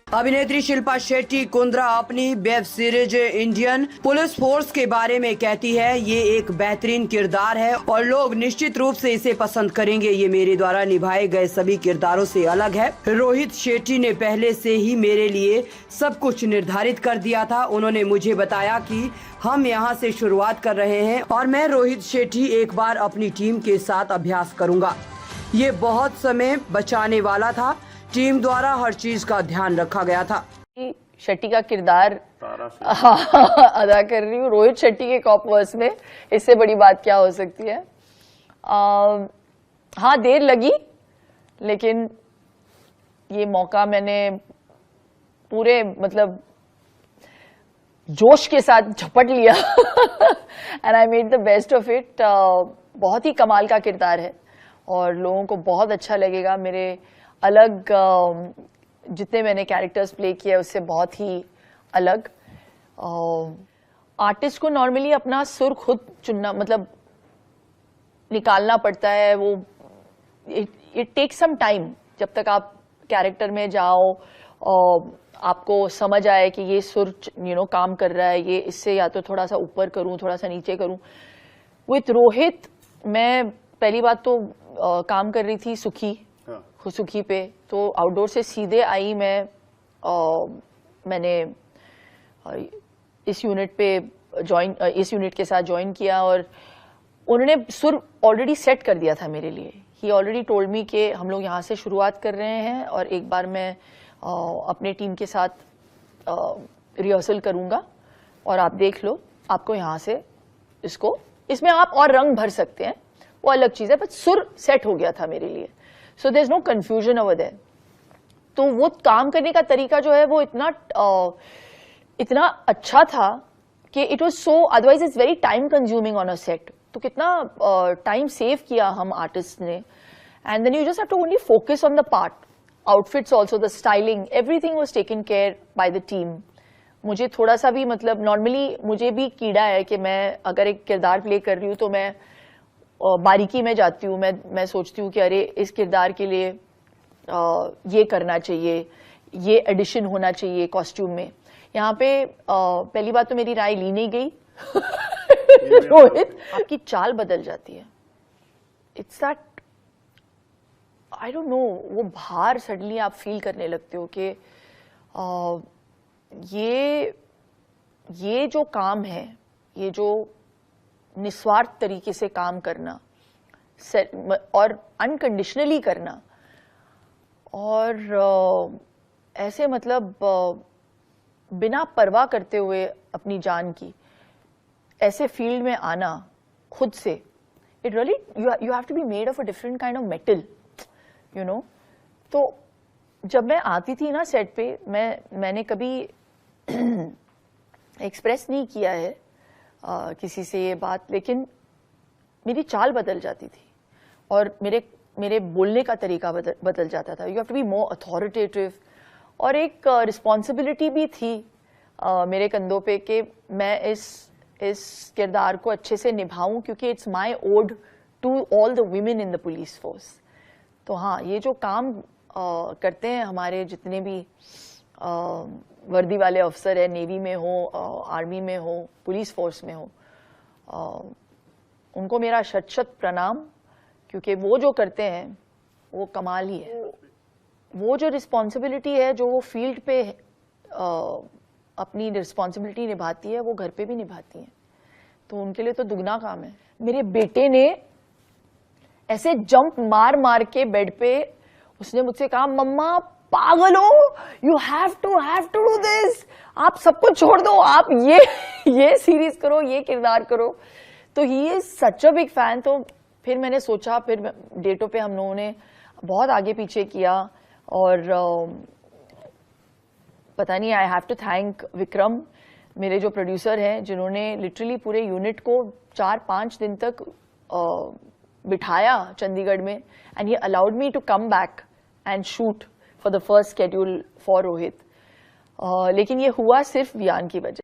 अभिनेत्री शिल्पा शेट्टी कुंद्रा अपनी web series Indian police force के बारे में कहती है, ये एक बेहतरीन किरदार है और लोग निश्चित रूप से इसे पसंद करेंगे। ये मेरे द्वारा निभाए गए सभी किरदारों से अलग है। रोहित शेट्टी ने पहले से ही मेरे लिए सब कुछ निर्धारित कर दिया था। उन्होंने मुझे बताया कि हम यहाँ से शुरुआत कर रहे हैं और मैं रोहित शेट्टी एक बार अपनी टीम के साथ अभ्यास करूँगा। ये बहुत समय बचाने वाला था। टीम द्वारा हर चीज का ध्यान रखा गया था। शेट्टी का किरदार अदा कर रही हूँ रोहित शेट्टी के कॉप वर्स में। इससे बड़ी बात क्या हो सकती है। हाँ, देर लगी, लेकिन ये मौका मैंने पूरे मतलब जोश के साथ झपट लिया and I made the best of it. बहुत ही कमाल का किरदार है और लोगों को बहुत अच्छा लगेगा। मेरे अलग जितने मैंने कैरेक्टर्स प्ले किए उससे बहुत ही अलग। आर्टिस्ट को नॉर्मली अपना सुर खुद चुनना मतलब निकालना पड़ता है। वो इट टेक्स सम टाइम जब तक आप कैरेक्टर में जाओ और आपको समझ आए कि ये सुर काम कर रहा है, ये इससे या तो थोड़ा सा ऊपर करूं थोड़ा सा नीचे करूं। विथ रोहित मैं पहली बात तो काम कर रही थी सुखी पे, तो आउटडोर से सीधे आई मैंने इस यूनिट पे इस यूनिट के साथ ज्वाइन किया और उन्होंने सुर ऑलरेडी सेट कर दिया था मेरे लिए। ही ऑलरेडी टोल्ड मी कि हम लोग यहाँ से शुरुआत कर रहे हैं और एक बार मैं अपने टीम के साथ रिहर्सल करूँगा और आप देख लो, आपको यहाँ से इसमें आप और रंग भर सकते हैं, वो अलग चीज़ है, बट सुर सेट हो गया था मेरे लिए। So there is no confusion over there. तो वो काम करने का तरीका जो है वो इतना अच्छा था कि it was so, otherwise it's very time consuming on a set. तो कितना टाइम सेव किया हम आर्टिस्ट ने। And then you just have to only focus on the part, outfits also, the styling, everything was taken care by the team. मुझे थोड़ा सा भी मतलब नॉर्मली मुझे भी कीड़ा है कि मैं अगर एक किरदार प्ले कर रही हूँ तो मैं बारीकी में जाती हूँ। मैं सोचती हूँ कि अरे इस किरदार के लिए ये करना चाहिए, ये एडिशन होना चाहिए कॉस्ट्यूम में। यहाँ पे पहली बात तो मेरी राय ली नहीं गई रोहित, आपकी चाल बदल जाती है। It's that I don't know, वो भार सडनली आप फील करने लगते हो कि ये जो काम है, ये जो निस्वार्थ तरीके से काम करना और अनकंडीशनली करना और ऐसे मतलब बिना परवाह करते हुए अपनी जान की ऐसे फील्ड में आना खुद से, it really you have to be made of a different kind of metal, you know. तो जब मैं आती थी ना सेट पे, मैंने कभी एक्सप्रेस नहीं किया है किसी से ये बात, लेकिन मेरी चाल बदल जाती थी और मेरे बोलने का तरीका बदल जाता था। You have to be more authoritative और एक रिस्पॉन्सिबिलिटी भी थी मेरे कंधों पे कि मैं इस किरदार को अच्छे से निभाऊं, क्योंकि it's my ode to all the women in the police force. तो हाँ, ये जो काम करते हैं हमारे जितने भी वर्दी वाले अफसर है, नेवी में हो, आर्मी में हो, पुलिस फोर्स में हो, उनको मेरा शत शत प्रणाम, क्योंकि वो जो करते हैं वो कमाल ही है। वो जो रिस्पॉन्सिबिलिटी है जो वो फील्ड पे अपनी रिस्पॉन्सिबिलिटी निभाती है, वो घर पे भी निभाती है, तो उनके लिए तो दुगना काम है। मेरे बेटे ने ऐसे जंप मार के बेड पे उसने मुझसे कहा, मम्मा पागल हो, you have to do this, आप सब कुछ छोड़ दो, आप ये सीरीज करो, ये किरदार करो। तो he is such a big fan. तो फिर मैंने सोचा, फिर डेटों पे हम लोगों ने बहुत आगे पीछे किया और पता नहीं, I have to thank Vikram, मेरे जो प्रोड्यूसर हैं, जिन्होंने लिटरली पूरे यूनिट को 4-5 दिन तक बिठाया चंडीगढ़ में, and he allowed me to come back and shoot for the first schedule for Rohit. लेकिन ये हुआ सिर्फ वियान की वजह।